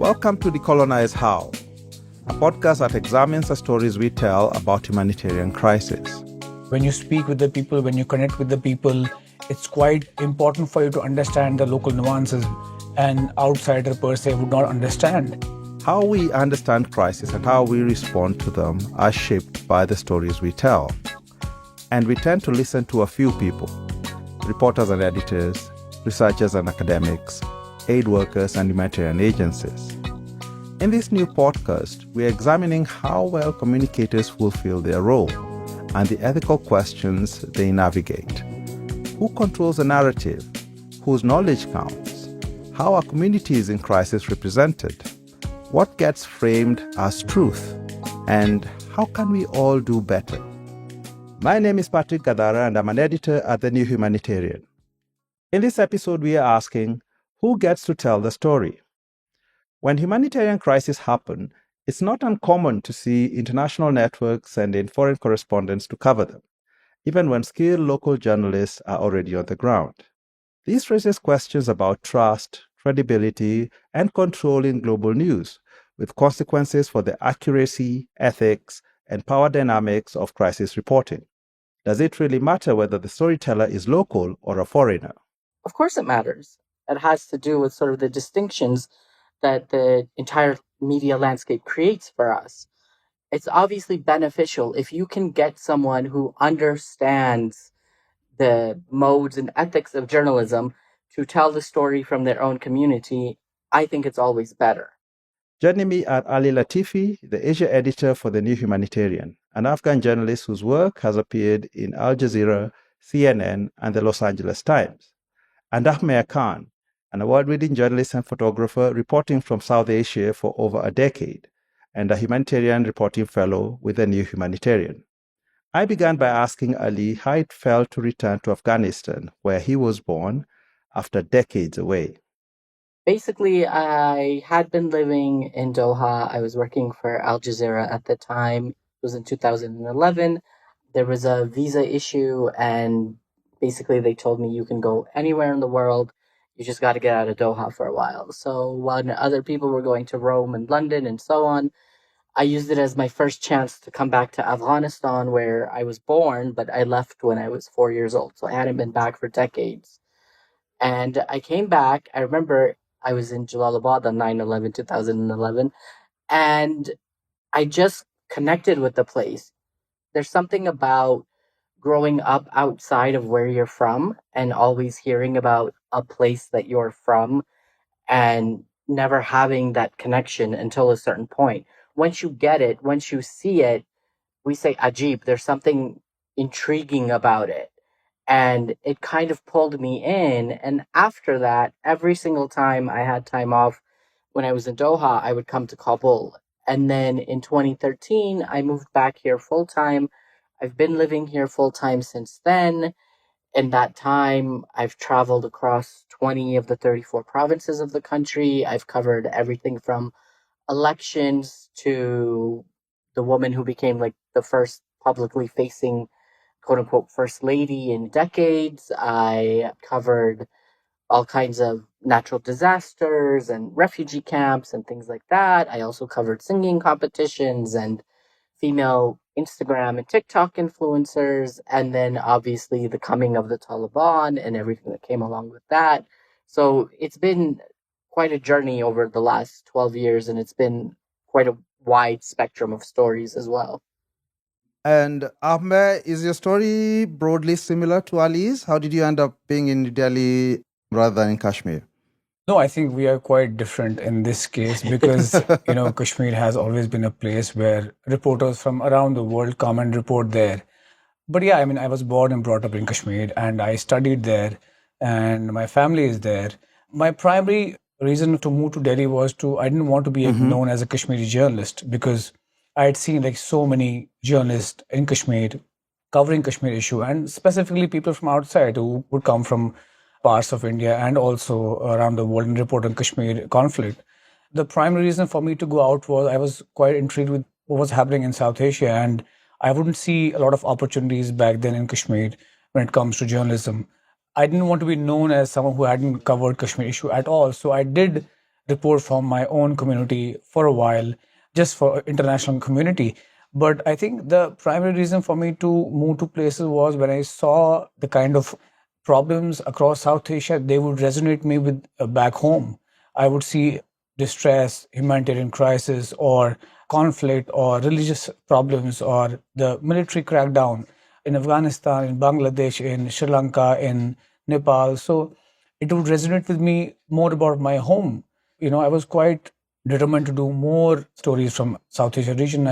Welcome to Decolonize How, a podcast that examines the stories we tell about humanitarian crisis. When you speak with the people, when you connect with the people, it's quite important for you to understand the local nuances an outsider per se would not understand. How we understand crisis and how we respond to them are shaped by the stories we tell. And we tend to listen to a few people: reporters and editors, researchers and academics, aid workers and humanitarian agencies. In this new podcast, we're examining how well communicators fulfill their role and the ethical questions they navigate. Who controls the narrative? Whose knowledge counts? How are communities in crisis represented? What gets framed as truth? And how can we all do better? My name is Patrick Gathara and I'm an editor at the New Humanitarian. In this episode, we are asking, who gets to tell the story? When humanitarian crises happen, it's not uncommon to see international networks send in foreign correspondents to cover them, even when skilled local journalists are already on the ground. This raises questions about trust, credibility, and control in global news, with consequences for the accuracy, ethics, and power dynamics of crisis reporting. Does it really matter whether the storyteller is local or a foreigner? Of course it matters. It has to do with sort of the distinctions that the entire media landscape creates for us. It's obviously beneficial if you can get someone who understands the modes and ethics of journalism to tell the story from their own community. I think it's always better. Joining me are Ali Latifi, the Asia editor for the New Humanitarian, an Afghan journalist whose work has appeared in Al Jazeera, CNN, and the Los Angeles Times, and Ahmer, an award-winning journalist and photographer reporting from South Asia for over a decade, and a humanitarian reporting fellow with the New Humanitarian. I began by asking Ali how it felt to return to Afghanistan, where he was born, after decades away. Basically, I had been living in Doha. I was working for Al Jazeera at the time. It was in 2011. There was a visa issue, and basically they told me you can go anywhere in the world. You just got to get out of Doha for a while. So when other people were going to Rome and London and so on, I used it as my first chance to come back to Afghanistan, where I was born, but I left when I was 4 years old. So I hadn't been back for decades. And I came back. I remember I was in Jalalabad on 9/11, 2011, and I just connected with the place. There's something about growing up outside of where you're from and always hearing about a place that you're from and never having that connection until a certain point. Once you get it, once you see it, we say ajib. There's something intriguing about it. And it kind of pulled me in. And after that, every single time I had time off when I was in Doha, I would come to Kabul. And then in 2013, I moved back here full time. I've been living here full time since then. In that time, I've traveled across 20 of the 34 provinces of the country. I've covered everything from elections to the woman who became like the first publicly facing quote unquote first lady in decades. I covered all kinds of natural disasters and refugee camps and things like that. I also covered singing competitions and female Instagram and TikTok influencers, and then obviously the coming of the Taliban and everything that came along with that. So it's been quite a journey over the last 12 years, and it's been quite a wide spectrum of stories as well. And Ahmer, is your story broadly similar to Ali's? How did you end up being in New Delhi rather than in Kashmir? No, I think we are quite different in this case because, Kashmir has always been a place where reporters from around the world come and report there. But yeah, I was born and brought up in Kashmir and I studied there and my family is there. My primary reason to move to Delhi was I didn't want to be known as a Kashmiri journalist because I had seen like so many journalists in Kashmir covering Kashmir issue and specifically people from outside who would come from parts of India and also around the world and report on Kashmir conflict. The primary reason for me to go out was I was quite intrigued with what was happening in South Asia and I wouldn't see a lot of opportunities back then in Kashmir when it comes to journalism. I didn't want to be known as someone who hadn't covered Kashmir issue at all. So I did report from my own community for a while, just for international community. But I think the primary reason for me to move to places was when I saw the kind of problems across South Asia, they would resonate me with back home. I would see distress, humanitarian crisis, or conflict, or religious problems, or the military crackdown in Afghanistan, in Bangladesh, in Sri Lanka, in Nepal. So it would resonate with me more about my home. I was quite determined to do more stories from South Asia region.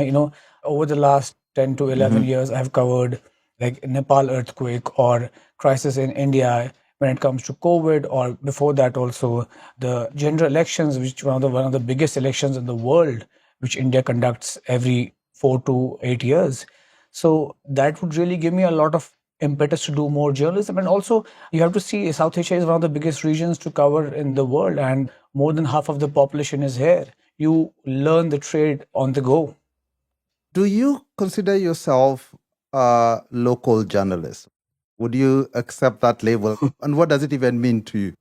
Over the last 10 to 11 years, I've covered like Nepal earthquake or crisis in India when it comes to COVID, or before that also the general elections, which one of the biggest elections in the world, which India conducts every 4 to 8 years. So that would really give me a lot of impetus to do more journalism. And also, you have to see South Asia is one of the biggest regions to cover in the world, and more than half of the population is here. You learn the trade on the go. Do you consider yourself a local journalist? Would you accept that label? And what does it even mean to you?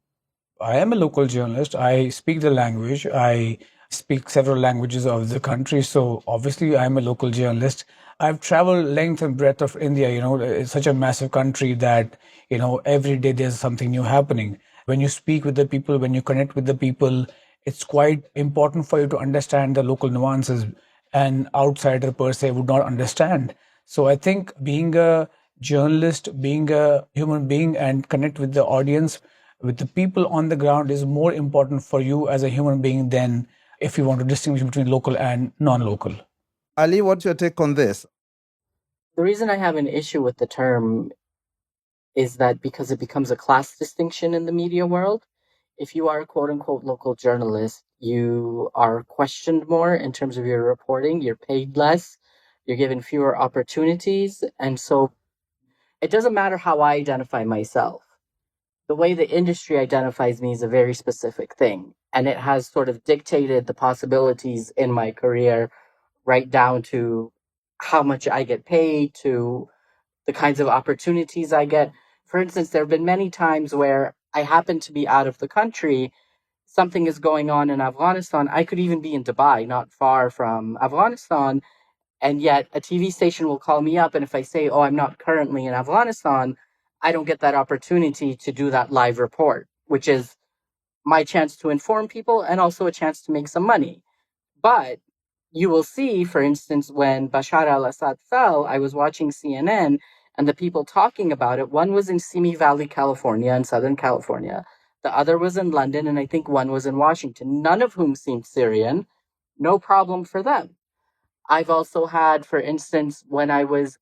I am a local journalist. I speak the language. I speak several languages of the country. So obviously, I'm a local journalist. I've traveled length and breadth of India. It's such a massive country that, every day there's something new happening. When you speak with the people, when you connect with the people, it's quite important for you to understand the local nuances an outsider per se would not understand. So I think being a journalist, being a human being, and connect with the audience, with the people on the ground is more important for you as a human being than if you want to distinguish between local and non-local. Ali, what's your take on this? The reason I have an issue with the term is that because it becomes a class distinction in the media world. If you are a quote unquote local journalist, you are questioned more in terms of your reporting, you're paid less, you're given fewer opportunities. And so it doesn't matter how I identify myself. The way the industry identifies me is a very specific thing. And it has sort of dictated the possibilities in my career, right down to how much I get paid, to the kinds of opportunities I get. For instance, there have been many times where I happen to be out of the country. Something is going on in Afghanistan. I could even be in Dubai, not far from Afghanistan. And yet a TV station will call me up. And if I say, oh, I'm not currently in Afghanistan, I don't get that opportunity to do that live report, which is my chance to inform people and also a chance to make some money. But you will see, for instance, when Bashar al-Assad fell, I was watching CNN and the people talking about it. One was in Simi Valley, California, in Southern California. The other was in London, and I think one was in Washington, none of whom seemed Syrian. No problem for them. I've also had, for instance, when I was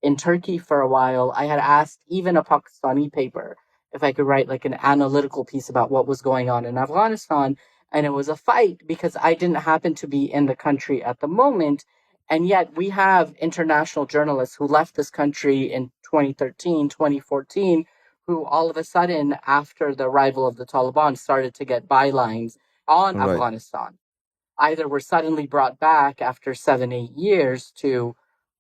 in Turkey for a while, I had asked even a Pakistani paper if I could write like an analytical piece about what was going on in Afghanistan. And it was a fight because I didn't happen to be in the country at the moment. And yet we have international journalists who left this country in 2013, 2014, who all of a sudden, after the arrival of the Taliban, started to get bylines on Right. Afghanistan. Either were suddenly brought back after 7, 8 years to,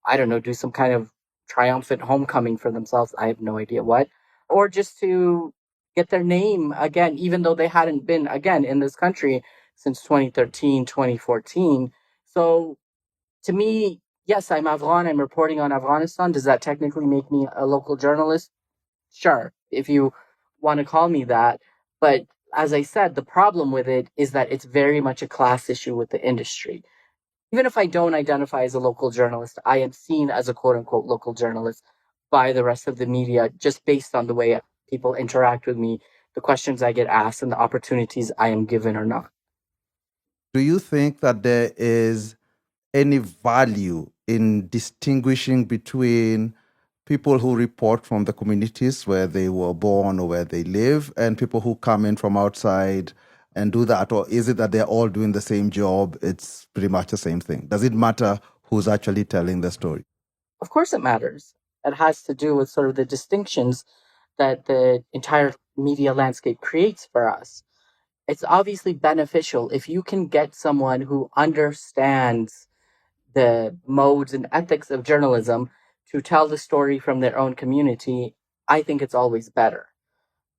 I don't know, do some kind of triumphant homecoming for themselves. I have no idea what. Or just to get their name again, even though they hadn't been, again, in this country since 2013, 2014. So to me, yes, I'm Afghan. I'm reporting on Afghanistan. Does that technically make me a local journalist? Sure, if you want to call me that. But as I said, the problem with it is that it's very much a class issue with the industry. Even if I don't identify as a local journalist, I am seen as a quote unquote local journalist by the rest of the media just based on the way people interact with me, the questions I get asked, and the opportunities I am given or not. Do you think that there is any value in distinguishing between people who report from the communities where they were born or where they live and people who come in from outside and do that? Or is it that they're all doing the same job? It's pretty much the same thing. Does it matter who's actually telling the story? Of course, it matters. It has to do with sort of the distinctions that the entire media landscape creates for us. It's obviously beneficial if you can get someone who understands the modes and ethics of journalism to tell the story from their own community. I think it's always better.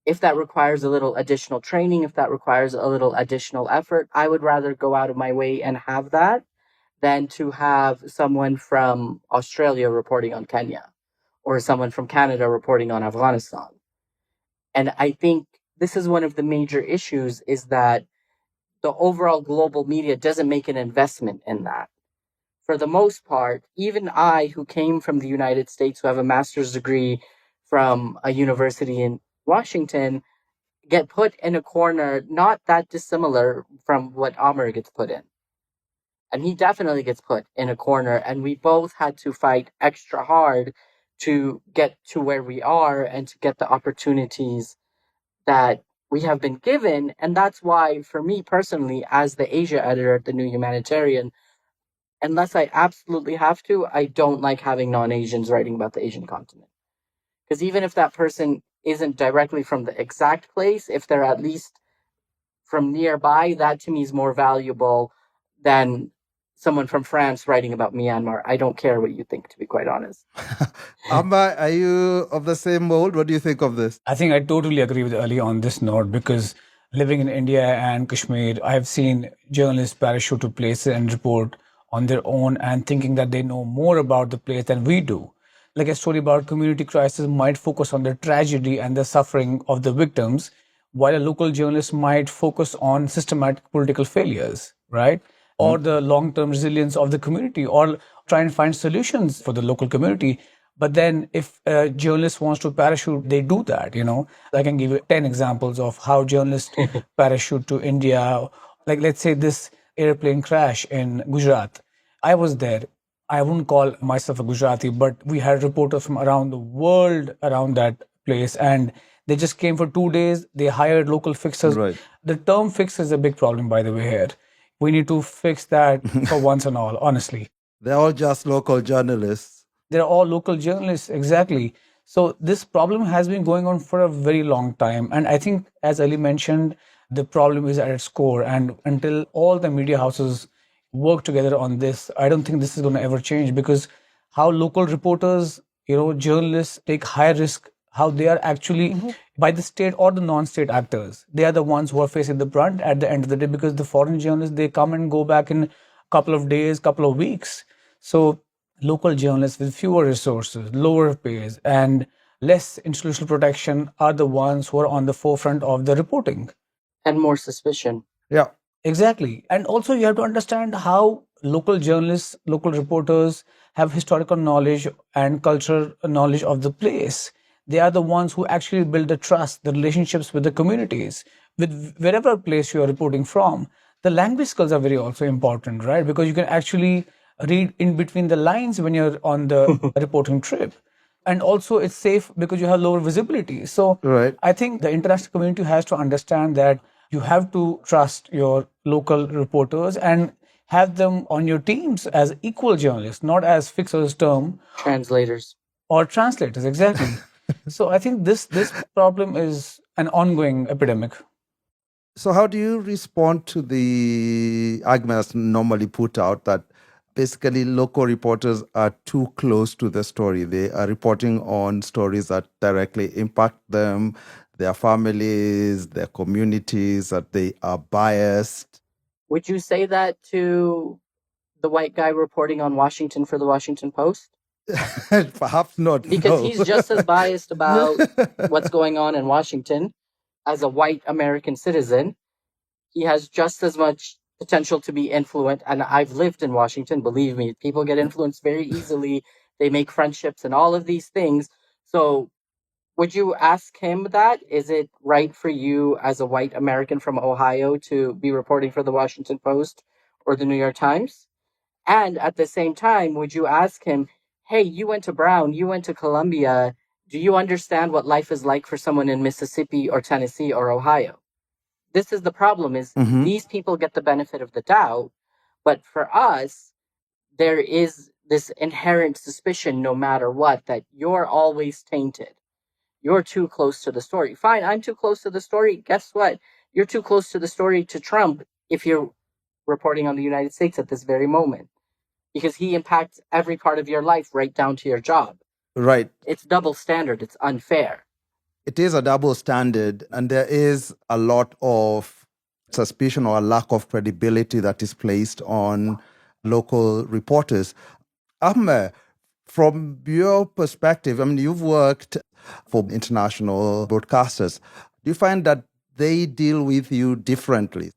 If that requires a little additional training, if that requires a little additional effort, I would rather go out of my way and have that than to have someone from Australia reporting on Kenya or someone from Canada reporting on Afghanistan. And I think this is one of the major issues, is that the overall global media doesn't make an investment in that. For the most part, even I, who came from the United States, who have a master's degree from a university in Washington, get put in a corner not that dissimilar from what Ahmer gets put in. And he definitely gets put in a corner, and we both had to fight extra hard to get to where we are and to get the opportunities that we have been given. And that's why, for me personally, as the Asia editor at the New Humanitarian, unless I absolutely have to, I don't like having non-Asians writing about the Asian continent. Because even if that person isn't directly from the exact place, if they're at least from nearby, that to me is more valuable than someone from France writing about Myanmar. I don't care what you think, to be quite honest. Ahmer, are you of the same mold? What do you think of this? I think I totally agree with Ali on this note, because living in India and Kashmir, I have seen journalists parachute to places and report on their own and thinking that they know more about the place than we do. Like a story about community crisis might focus on the tragedy and the suffering of the victims, while a local journalist might focus on systematic political failures, right? Or the long-term resilience of the community, or try and find solutions for the local community. But then if a journalist wants to parachute, they do that, I can give you 10 examples of how journalists parachute to India. Like, let's say this airplane crash in Gujarat. I was there. I wouldn't call myself a Gujarati, but we had reporters from around the world around that place, and they just came for 2 days. They hired local fixers. Right. The term fix is a big problem, by the way, here. We need to fix that for once and all, honestly. They're all just local journalists. They're all local journalists, exactly. So this problem has been going on for a very long time. And I think, as Ali mentioned, the problem is at its core. And until all the media houses work together on this, I don't think this is going to ever change, because how local reporters, journalists take high risk, how they are actually by the state or the non-state actors. They are the ones who are facing the brunt at the end of the day, because the foreign journalists, they come and go back in a couple of days, couple of weeks. So local journalists with fewer resources, lower pays, and less institutional protection are the ones who are on the forefront of the reporting. And more suspicion. Yeah. Exactly. And also you have to understand how local journalists, local reporters have historical knowledge and cultural knowledge of the place. They are the ones who actually build the trust, the relationships with the communities, with wherever place you are reporting from. The language skills are very also important, right? Because you can actually read in between the lines when you're on the reporting trip. And also it's safe because you have lower visibility. So Right. I think the international community has to understand that you have to trust your local reporters and have them on your teams as equal journalists, not as fixers term. Translators. Or translators, exactly. So I think this problem is an ongoing epidemic. So how do you respond to the arguments normally put out that basically local reporters are too close to the story? They are reporting on stories that directly impact them, their families, their communities, that they are biased. Would you say that to the white guy reporting on Washington for the Washington Post? Perhaps not. Because no. he's just as biased about what's going on in Washington as a white American citizen. He has just as much potential to be influenced. And I've lived in Washington, believe me, people get influenced very easily. They make friendships and all of these things. So would you ask him that? Is it right for you as a white American from Ohio to be reporting for the Washington Post or the New York Times? And at the same time, would you ask him, hey, you went to Brown, you went to Columbia. Do you understand what life is like for someone in Mississippi or Tennessee or Ohio? This is the problem, is these people get the benefit of the doubt. But for us, there is this inherent suspicion, no matter what, that you're always tainted. You're too close to the story. Fine, I'm too close to the story. Guess what? You're too close to the story to Trump if you're reporting on the United States at this very moment, because he impacts every part of your life right down to your job. Right. It's double standard. It's unfair. it is a double standard, and there is a lot of suspicion or a lack of credibility that is placed on local reporters. Ahmer, from your perspective, I mean, you've worked for international broadcasters. Do you find that they deal with you differently?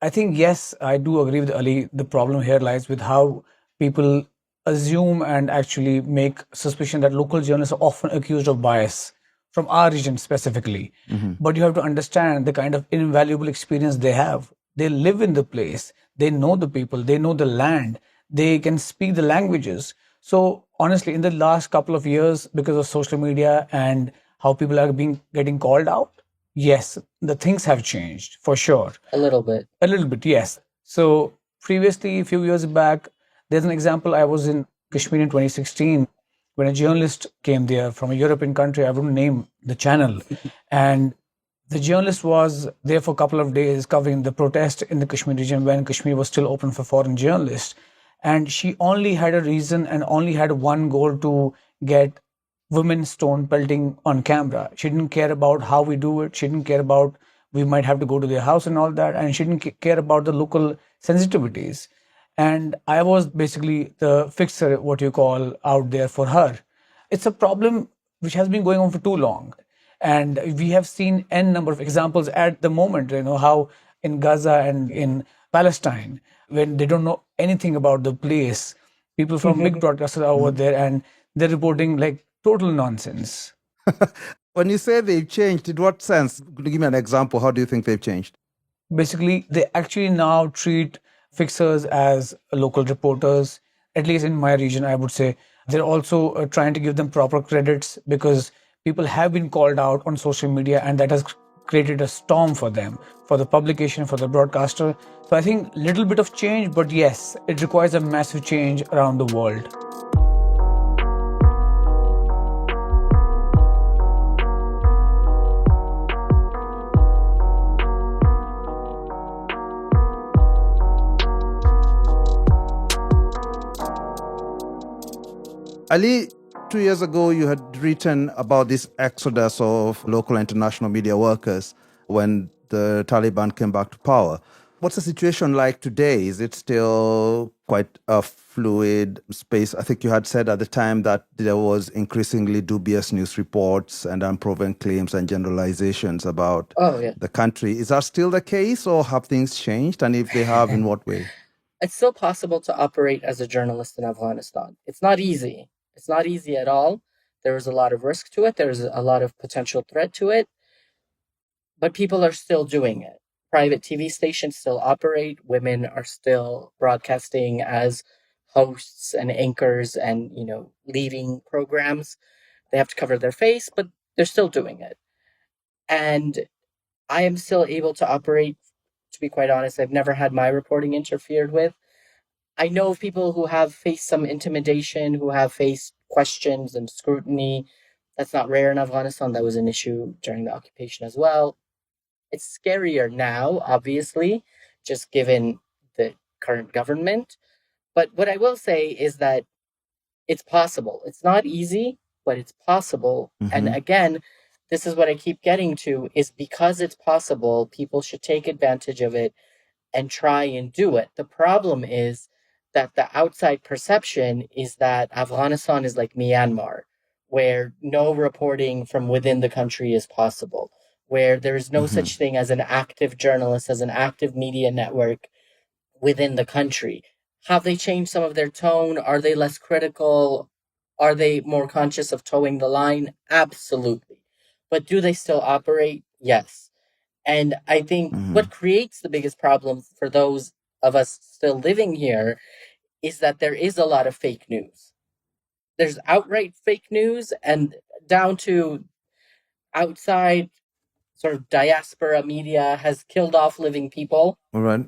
I think, yes, I do agree with Ali. The problem here lies with how people assume and actually make suspicion that local journalists are often accused of bias from our region specifically. But you have to understand the kind of invaluable experience they have. They live in the place, they know the people, they know the land, they can speak the languages. So honestly, in the last couple of years, because of social media and how people are being getting called out, yes, the things have changed for sure. A little bit. A little bit, yes. So previously, a few years back, there's an example. I was in Kashmir in 2016 when a journalist came there from a European country. I wouldn't name the channel. And the journalist was there for a couple of days covering the protest in the Kashmir region when Kashmir was still open for foreign journalists. And she only had a reason and only had one goal to get women stone pelting on camera. She didn't care about how we do it. She didn't care about we might have to go to their house and all that. And she didn't care about the local sensitivities. And I was basically the fixer, what you call, out there for her. It's a problem which has been going on for too long. And we have seen n number of examples at the moment, how in Gaza and in Palestine, when they don't know anything about the place, people from big broadcasters are over there and they're reporting like total nonsense. When you say they've changed, in what sense? Could you give me an example? How do you think they've changed? Basically, they actually now treat fixers as local reporters, at least in my region, I would say. They're also trying to give them proper credits because people have been called out on social media and that has created a storm for them, for the publication, for the broadcaster. So I think little bit of change, but yes, it requires a massive change around the world. Ali, 2 years ago, you had written about this exodus of local international media workers when the Taliban came back to power. What's the situation like today? Is it still quite a fluid space? I think you had said at the time that there was increasingly dubious news reports and unproven claims and generalizations about the country. Is that still the case, or have things changed? And if they have, in what way? It's still possible to operate as a journalist in Afghanistan. It's not easy. It's not easy at all. There is a lot of risk to it. There's a lot of potential threat to it. But people are still doing it. Private TV stations still operate. Women are still broadcasting as hosts and anchors and, leading programs. They have to cover their face, but they're still doing it. And I am still able to operate. To be quite honest, I've never had my reporting interfered with. I know of people who have faced some intimidation, who have faced questions and scrutiny. That's not rare in Afghanistan. That was an issue during the occupation as well. It's scarier now, obviously, just given the current government. But what I will say is that it's possible. It's not easy, but it's possible. And again, this is what I keep getting to, is because it's possible, people should take advantage of it and try and do it. The problem is that the outside perception is that Afghanistan is like Myanmar, where no reporting from within the country is possible, where there is no such thing as an active journalist, as an active media network within the country. Have they changed some of their tone? Are they less critical? Are they more conscious of towing the line? Absolutely. But do they still operate? Yes. And I think what creates the biggest problem for those of us still living here is that there is a lot of fake news. There's outright fake news, and down to outside sort of diaspora media has killed off living people. All right.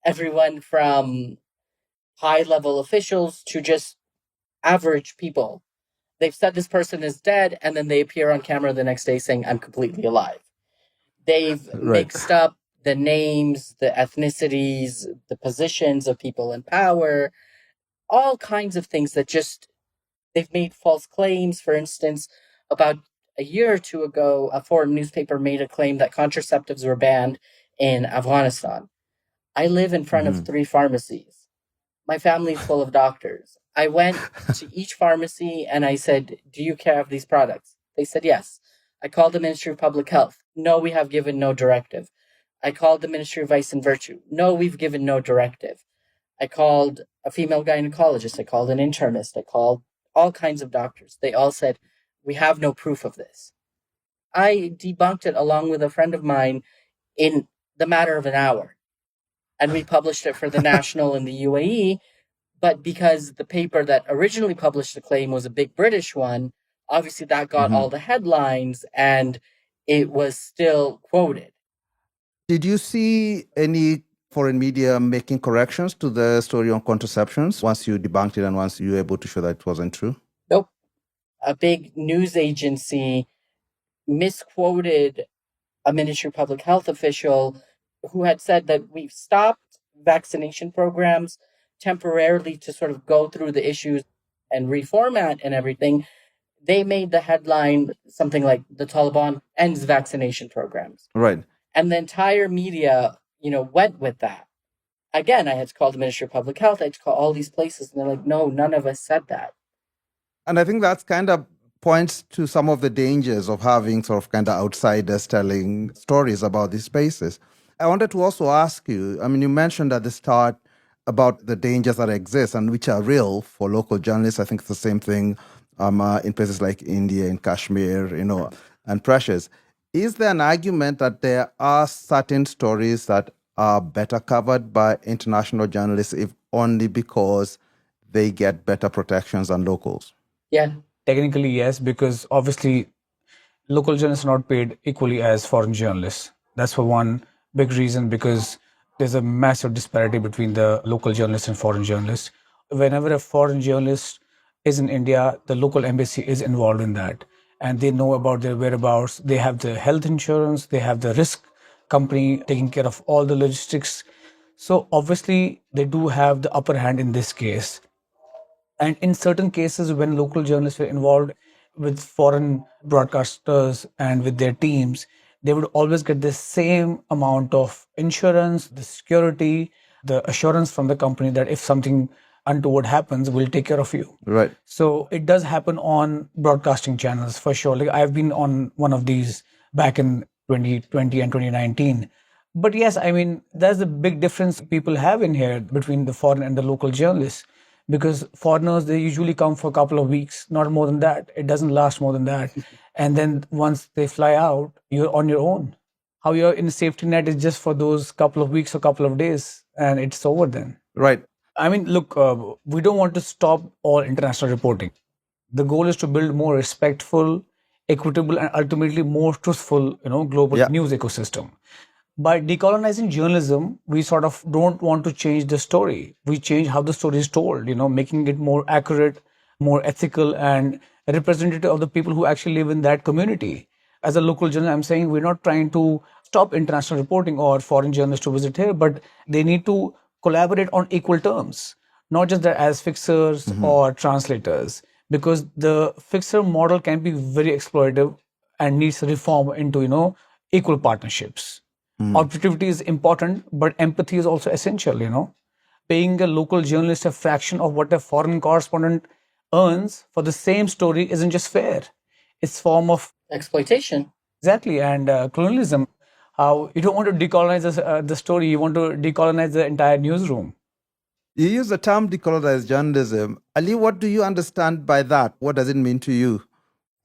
Everyone from high-level officials to just average people. They've said this person is dead, and then they appear on camera the next day saying, I'm completely alive. They've mixed up the names, the ethnicities, the positions of people in power, all kinds of things that just, they've made false claims, for instance, about a year or two ago, a foreign newspaper made a claim that contraceptives were banned in Afghanistan. I live in front of 3 pharmacies. My family's full of doctors. I went to each pharmacy and I said, "Do you care of these products?" They said yes. I called the Ministry of Public Health. No, we have given no directive. I called the Ministry of Vice and Virtue. No, we've given no directive. I called a female gynecologist. I called an internist. I called all kinds of doctors. They all said, "We have no proof of this." I debunked it along with a friend of mine in the matter of an hour. And we published it for the National in the UAE. But because the paper that originally published the claim was a big British one, obviously that got all the headlines and it was still quoted. Did you see any foreign media making corrections to the story on contraceptions once you debunked it and once you were able to show that it wasn't true? Nope. A big news agency misquoted a Ministry of Public Health official who had said that we've stopped vaccination programs temporarily to sort of go through the issues and reformat and everything. They made the headline something like the Taliban ends vaccination programs. Right. And the entire media, went with that. Again, I had to call the Ministry of Public Health. I had to call all these places. And they're like, no, none of us said that. And I think that's kind of points to some of the dangers of having sort of kind of outsiders telling stories about these spaces. I wanted to also ask you, I mean, you mentioned at the start about the dangers that exist and which are real for local journalists. I think it's the same thing in places like India, in Kashmir, and pressures. Is there an argument that there are certain stories that are better covered by international journalists, if only because they get better protections than locals? Yeah. Technically, yes, because obviously local journalists are not paid equally as foreign journalists. That's for one big reason, because there's a massive disparity between the local journalists and foreign journalists. Whenever a foreign journalist is in India, the local embassy is involved in that. And they know about their whereabouts. They have the health insurance. They have the risk company taking care of all the logistics. So obviously, they do have the upper hand in this case. And in certain cases, when local journalists were involved with foreign broadcasters and with their teams, they would always get the same amount of insurance, the security, the assurance from the company that if something untoward happens, we'll take care of you. Right. So it does happen on broadcasting channels for sure. Like I've been on one of these back in 2020 and 2019. But yes, I mean, that's the big difference people have in here between the foreign and the local journalists. Because foreigners, they usually come for a couple of weeks, not more than that. It doesn't last more than that. And then once they fly out, you're on your own. How you're in a safety net is just for those couple of weeks or couple of days, and it's over then. Right. I mean, look, we don't want to stop all international reporting. The goal is to build more respectful, equitable, and ultimately more truthful, global news ecosystem. By decolonizing journalism, we sort of don't want to change the story. We change how the story is told, making it more accurate, more ethical, and representative of the people who actually live in that community. As a local journalist, I'm saying we're not trying to stop international reporting or foreign journalists to visit here, but they need to collaborate on equal terms, not just as fixers or translators, because the fixer model can be very exploitative and needs reform into, equal partnerships. Objectivity is important, but empathy is also essential, Paying a local journalist a fraction of what a foreign correspondent earns for the same story isn't just fair. It's form of exploitation. Exactly. And colonialism. How you don't want to decolonize the story, you want to decolonize the entire newsroom. You use the term decolonized journalism. Ali, what do you understand by that? What does it mean to you?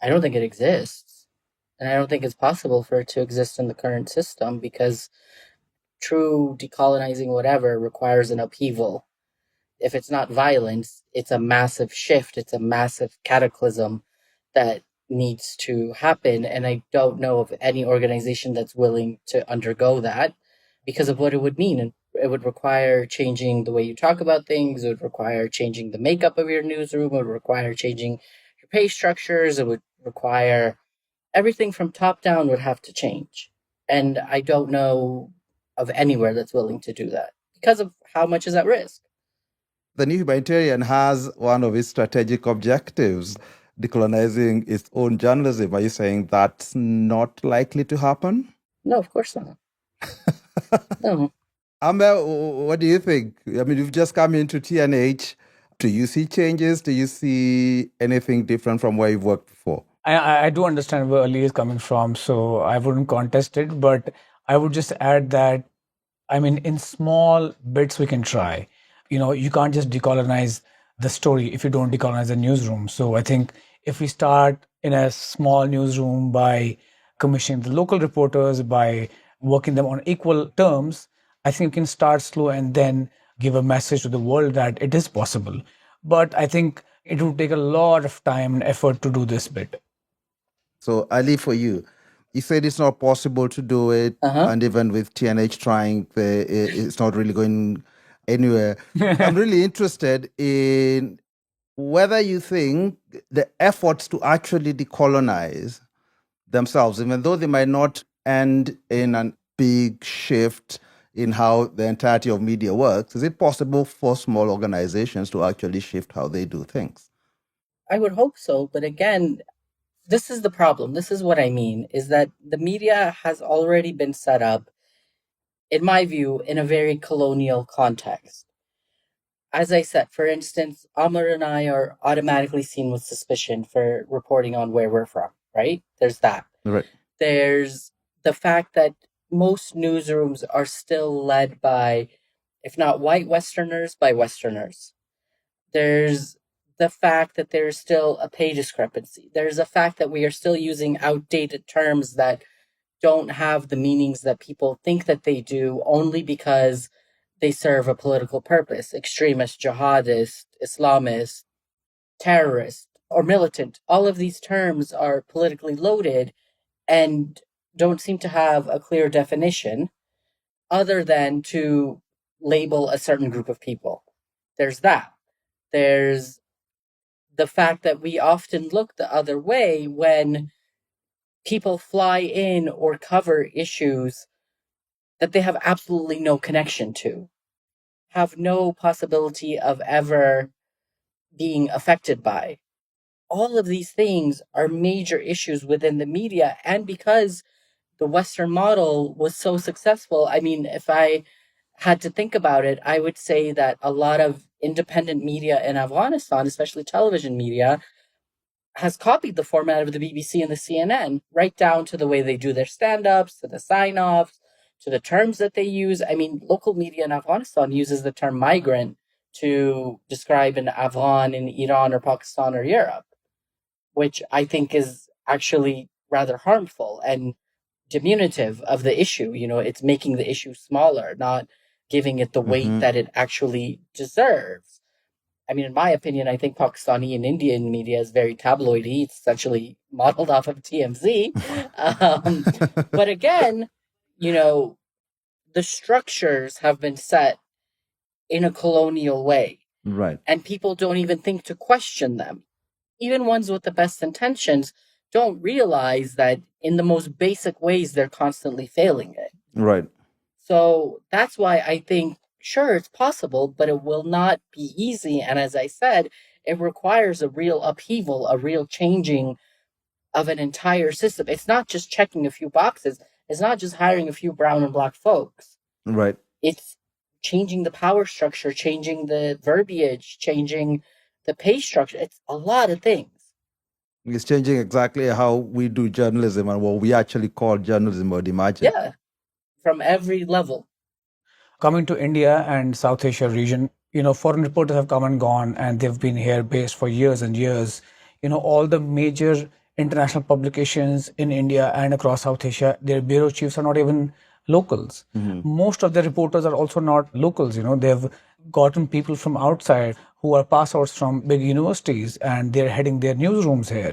I don't think it exists. And I don't think it's possible for it to exist in the current system, because true decolonizing whatever requires an upheaval. If it's not violence, it's a massive shift. It's a massive cataclysm that needs to happen. And I don't know of any organization that's willing to undergo that because of what it would mean. And it would require changing the way you talk about things. It would require changing the makeup of your newsroom. It would require changing your pay structures. It would require everything from top down would have to change. And I don't know of anywhere that's willing to do that because of how much is at risk. The New Humanitarian has one of its strategic objectives decolonizing its own journalism. Are you saying that's not likely to happen? No, of course not. No. Ahmer, what do you think? I mean, you've just come into TNH. Do you see changes? Do you see anything different from where you've worked before? I do understand where Ali is coming from, so I wouldn't contest it, but I would just add that, I mean, in small bits we can try. You can't just decolonize the story if you don't decolonize the newsroom. So I think if we start in a small newsroom by commissioning the local reporters, by working them on equal terms, I think we can start slow and then give a message to the world that it is possible. But I think it would take a lot of time and effort to do this bit. So, Ali, for you, you said it's not possible to do it, and even with TNH trying, it's not really going anywhere. I'm really interested in whether you think the efforts to actually decolonize themselves, even though they might not end in a big shift in how the entirety of media works, is it possible for small organizations to actually shift how they do things? I would hope so, but again, this is the problem. This is what I mean, is that the media has already been set up, in my view, in a very colonial context. As I said, for instance, Ahmer and I are automatically seen with suspicion for reporting on where we're from, right? There's that. Right. There's the fact that most newsrooms are still led by, if not white Westerners, by Westerners. There's the fact that there's still a pay discrepancy. There's a fact that we are still using outdated terms that don't have the meanings that people think that they do only because they serve a political purpose. Extremist, jihadist, Islamist, terrorist, or militant. All of these terms are politically loaded and don't seem to have a clear definition other than to label a certain group of people. There's that. There's the fact that we often look the other way when people fly in or cover issues that they have absolutely no connection to, have no possibility of ever being affected by. All of these things are major issues within the media. And because the Western model was so successful, I mean, if I had to think about it, I would say that a lot of independent media in Afghanistan, especially television media, has copied the format of the BBC and the CNN, right down to the way they do their stand-ups, to the sign-offs, to the terms that they use. I mean, local media in Afghanistan uses the term migrant to describe an Afghan in Iran or Pakistan or Europe, which I think is actually rather harmful and diminutive of the issue. It's making the issue smaller, not giving it the weight that it actually deserves. I mean, in my opinion, I think Pakistani and Indian media is very tabloidy. It's essentially modeled off of TMZ. But again, the structures have been set in a colonial way. Right. And people don't even think to question them. Even ones with the best intentions don't realize that in the most basic ways, they're constantly failing it. Right. So that's why I think, sure, it's possible, but it will not be easy. And as I said, it requires a real upheaval, a real changing of an entire system. It's not just checking a few boxes. It's not just hiring a few brown and black folks. Right. It's changing the power structure, changing the verbiage, changing the pay structure. It's a lot of things. It's changing exactly how we do journalism and what we actually call journalism or imagine. Yeah, from every level. Coming to India and South Asia region, foreign reporters have come and gone, and they've been here based for years and years. All the major international publications in India and across South Asia, their bureau chiefs are not even locals. Most of the reporters are also not locals. They've gotten people from outside who are pass outs from big universities, and they're heading their newsrooms here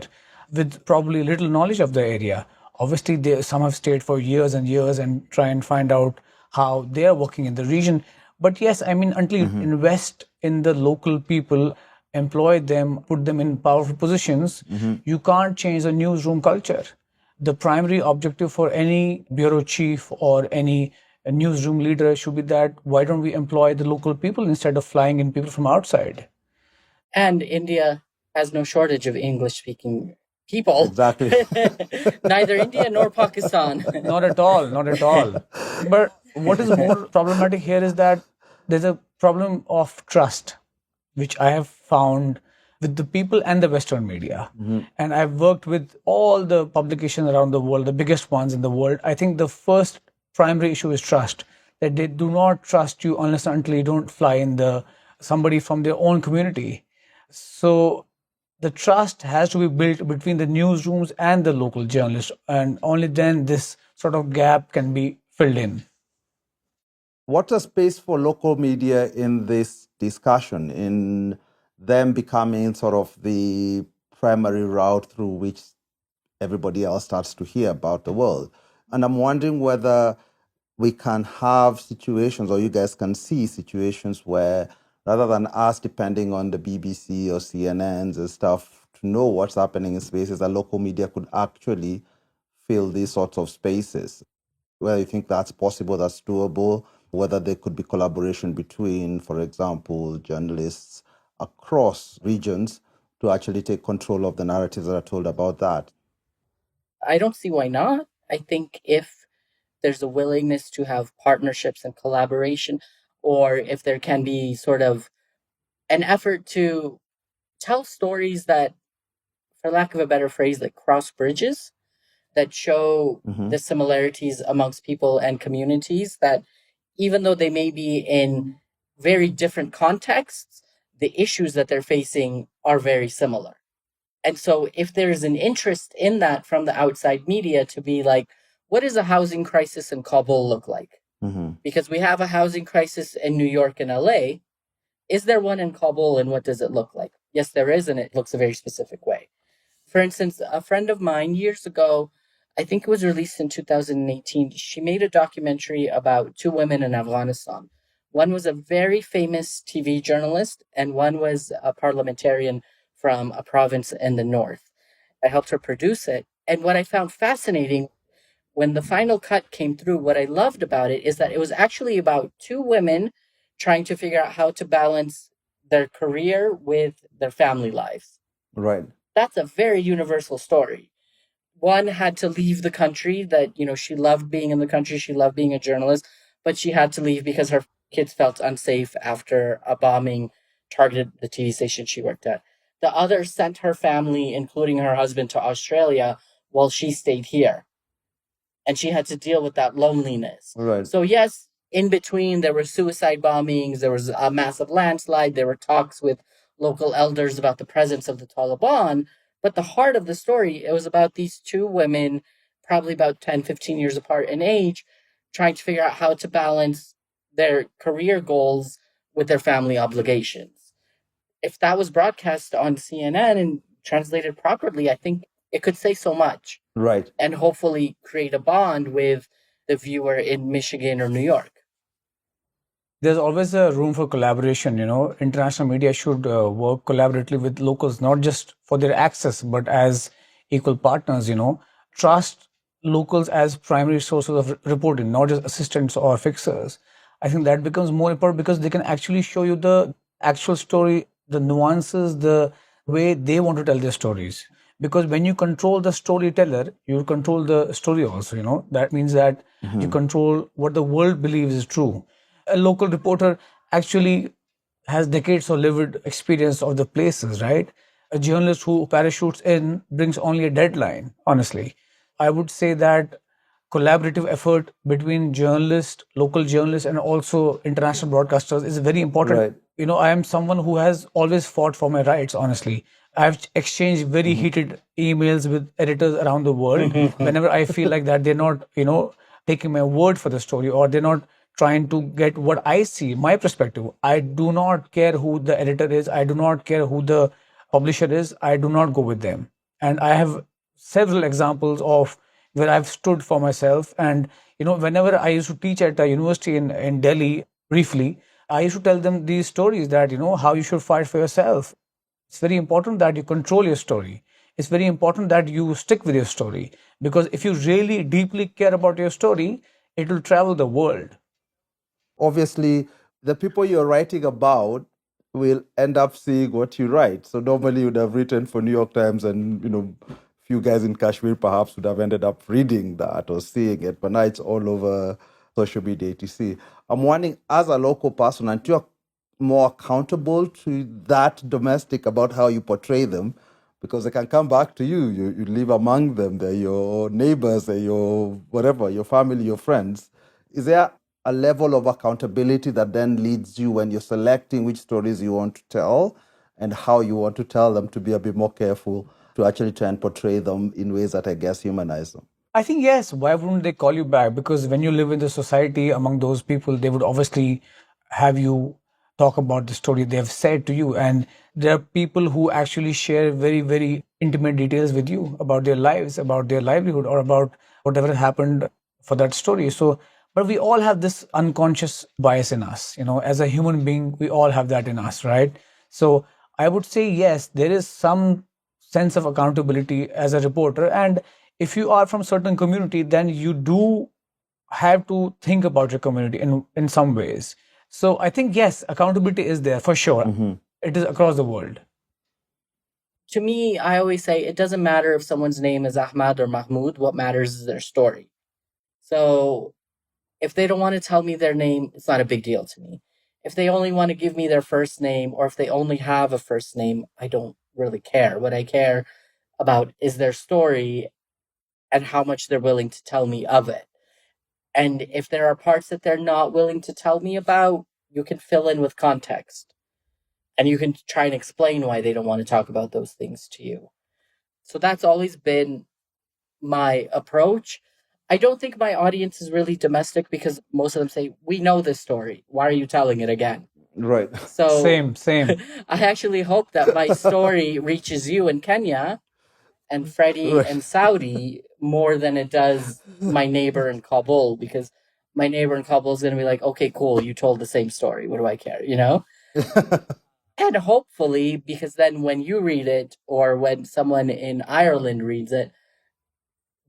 with probably little knowledge of the area. Obviously, some have stayed for years and years and try and find out how they are working in the region. But yes, I mean, until you invest in the local people, employ them, put them in powerful positions, you can't change the newsroom culture. The primary objective for any bureau chief or any newsroom leader should be that why don't we employ the local people instead of flying in people from outside? And India has no shortage of English-speaking people. Exactly. Neither India nor Pakistan. Not at all, not at all. But what is more problematic here is that there's a problem of trust, which I have found with the people and the Western media. And I've worked with all the publications around the world, the biggest ones in the world. I think the first primary issue is trust, that they do not trust you unless and until you don't fly in the somebody from their own community. So the trust has to be built between the newsrooms and the local journalists, and only then this sort of gap can be filled in. What's a space for local media in this discussion, in them becoming sort of the primary route through which everybody else starts to hear about the world? And I'm wondering whether we can have situations, or you guys can see situations where rather than us depending on the BBC or CNNs and stuff to know what's happening in spaces, that local media could actually fill these sorts of spaces. Whether you think that's possible, that's doable, whether there could be collaboration between, for example, journalists across regions to actually take control of the narratives that are told about that. I don't see why not. I think if there's a willingness to have partnerships and collaboration, or if there can be sort of an effort to tell stories that, for lack of a better phrase, like cross bridges, that show the similarities amongst people and communities, that even though they may be in very different contexts, the issues that they're facing are very similar. And so if there's an interest in that from the outside media to be like, what does a housing crisis in Kabul look like? Because we have a housing crisis in New York and LA. Is there one in Kabul, and what does it look like? Yes, there is, and it looks a very specific way. For instance, a friend of mine years ago, I think it was released in 2018, she made a documentary about two women in Afghanistan. One was a very famous TV journalist, and one was a parliamentarian from a province in the north. I helped her produce it. And what I found fascinating, when the final cut came through, what I loved about it is that it was actually about two women trying to figure out how to balance their career with their family lives. Right. That's a very universal story. One had to leave the country, that, she loved being in the country, she loved being a journalist, but she had to leave because her kids felt unsafe after a bombing targeted the TV station she worked at. The other sent her family, including her husband, to Australia while she stayed here. And she had to deal with that loneliness. Right. So yes, in between there were suicide bombings, there was a massive landslide, there were talks with local elders about the presence of the Taliban, but the heart of the story, it was about these two women, probably about 10, 15 years apart in age, trying to figure out how to balance their career goals with their family obligations. If that was broadcast on CNN and translated properly, I think it could say so much. Right. And hopefully create a bond with the viewer in Michigan or New York. There's always a room for collaboration. International media should work collaboratively with locals, not just for their access, but as equal partners. Trust locals as primary sources of reporting, not just assistants or fixers. I think that becomes more important because they can actually show you the actual story, the nuances, the way they want to tell their stories. Because when you control the storyteller, you control the story also. That means that you control what the world believes is true. A local reporter actually has decades of lived experience of the places, right? A journalist who parachutes in brings only a deadline, honestly. I would say that collaborative effort between journalists, local journalists, and also international broadcasters is very important. Right. I am someone who has always fought for my rights, honestly. I've exchanged very heated emails with editors around the world whenever I feel like that they're not, taking my word for the story, or they're not trying to get what I see, my perspective. I do not care who the editor is. I do not care who the publisher is. I do not go with them. And I have several examples of where I've stood for myself. And, whenever I used to teach at a university in Delhi briefly, I used to tell them these stories that, how you should fight for yourself. It's very important that you control your story. It's very important that you stick with your story, because if you really deeply care about your story, it will travel the world. Obviously, the people you're writing about we'll end up seeing what you write. So normally you'd have written for New York Times and, few guys in Kashmir perhaps would have ended up reading that or seeing it, but now it's all over social media, etc. I'm wondering, as a local person, and you're more accountable to that domestic about how you portray them, because they can come back to you. You live among them. They're your neighbors, they're your whatever, your family, your friends. Is there a level of accountability that then leads you when you're selecting which stories you want to tell and how you want to tell them to be a bit more careful to actually try and portray them in ways that I guess humanize them? I think yes. Why wouldn't they call you back? Because when you live in the society among those people, they would obviously have you talk about the story they have said to you. And there are people who actually share very, very intimate details with you about their lives, about their livelihood, or about whatever happened for that story. So, but we all have this unconscious bias in us. As a human being, we all have that in us, right? So I would say yes, there is some sense of accountability as a reporter. And if you are from a certain community, then you do have to think about your community in some ways. So I think, yes, accountability is there for sure. It is across the world. To me, I always say it doesn't matter if someone's name is Ahmad or Mahmoud. What matters is their story. So if they don't want to tell me their name, it's not a big deal to me. If they only want to give me their first name, or if they only have a first name, I don't really care. What I care about is their story and how much they're willing to tell me of it. And if there are parts that they're not willing to tell me about, you can fill in with context. And you can try and explain why they don't want to talk about those things to you. So that's always been my approach. I don't think my audience is really domestic because most of them say, we know this story. Why are you telling it again? Right. So Same. I actually hope that my story reaches you in Kenya and Freddie Right. and Saudi more than it does my neighbor in Kabul, because my neighbor in Kabul is going to be like, okay, cool, you told the same story. What do I care, And hopefully, because then when you read it or when someone in Ireland reads it,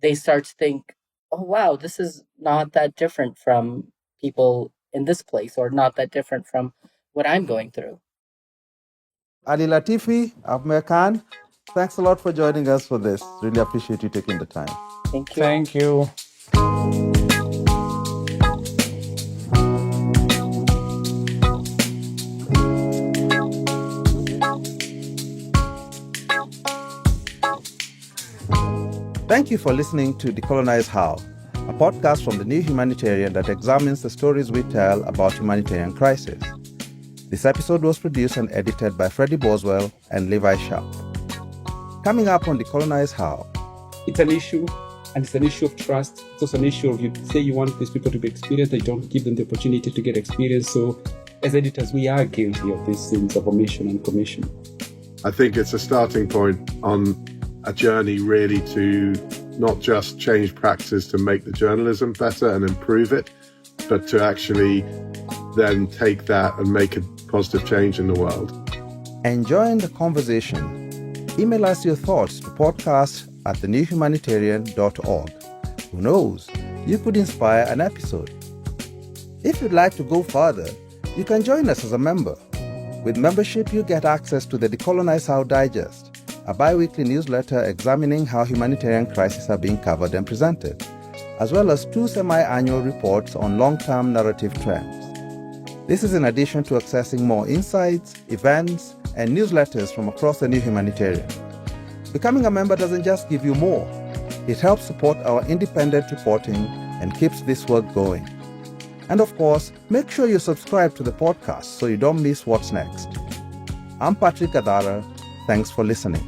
they start to think, oh, wow, this is not that different from people in this place, or not that different from what I'm going through. Ali Latifi, Ahmer Khan, thanks a lot for joining us for this. Really appreciate you taking the time. Thank you. Thank you. Thank you for listening to Decolonize How, a podcast from the New Humanitarian that examines the stories we tell about humanitarian crisis. This episode was produced and edited by Freddie Boswell and Levi Sharp. Coming up on Decolonize How. It's an issue, and it's an issue of trust. It's also an issue of, you say you want these people to be experienced, they don't give them the opportunity to get experience. So as editors, we are guilty of these things of omission and commission. I think it's a starting point on a journey really to not just change practice to make the journalism better and improve it, but to actually then take that and make a positive change in the world. Enjoying the conversation? Email us your thoughts to podcast@thenewhumanitarian.org. Who knows, you could inspire an episode. If you'd like to go further, you can join us as a member. With membership, you get access to the Decolonize How Digest, a bi-weekly newsletter examining how humanitarian crises are being covered and presented, as well as 2 semi-annual reports on long-term narrative trends. This is in addition to accessing more insights, events, and newsletters from across the New Humanitarian. Becoming a member doesn't just give you more. It helps support our independent reporting and keeps this work going. And of course, make sure you subscribe to the podcast so you don't miss what's next. I'm Patrick Gathara. Thanks for listening.